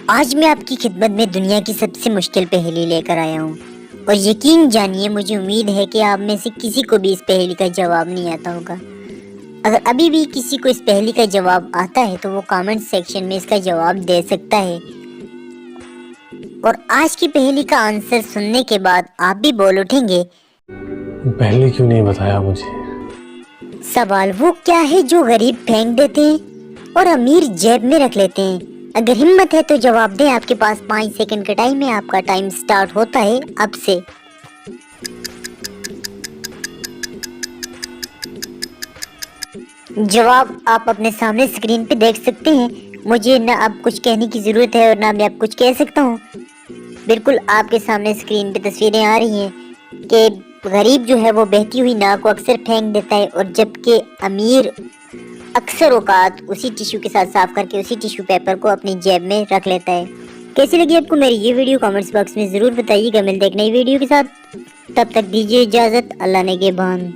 آج میں آپ کی خدمت میں دنیا کی سب سے مشکل پہیلی لے کر آیا ہوں، اور یقین جانیے مجھے امید ہے کہ آپ میں سے کسی کو بھی اس پہیلی کا جواب نہیں آتا ہوگا۔ اگر ابھی بھی کسی کو اس پہیلی کا جواب آتا ہے تو وہ کامنٹ سیکشن میں اس کا جواب دے سکتا ہے، اور آج کی پہیلی کا آنسر سننے کے بعد آپ بھی بول اٹھیں گے، پہلے کیوں نہیں بتایا مجھے؟ سوال وہ کیا ہے جو غریب پھینک دیتے ہیں اور امیر جیب میں رکھ لیتے ہیں؟ اگر ہمت ہے تو جواب دیں، آپ کے پاس 5 سیکنڈ کا ٹائم ہے، آپ کا ٹائم سٹارٹ ہوتا ہے اب سے۔ جواب آپ اپنے سامنے سکرین پہ دیکھ سکتے ہیں، مجھے نہ اب کچھ کہنے کی ضرورت ہے اور نہ میں اب کچھ کہہ سکتا ہوں۔ بالکل آپ کے سامنے سکرین پہ تصویریں آ رہی ہیں کہ غریب جو ہے وہ بہتی ہوئی ناک کو اکثر پھینک دیتا ہے، اور جبکہ امیر اکثر اوقات اسی ٹیشو کے ساتھ صاف کر کے اسی ٹیشو پیپر کو اپنی جیب میں رکھ لیتا ہے۔ کیسی لگی آپ کو میری یہ ویڈیو؟ کامنٹس باکس میں ضرور بتائیے گا۔ ملتے ہیں ایک نئی ویڈیو کے ساتھ، تب تک دیجیے اجازت، اللہ نگہبان۔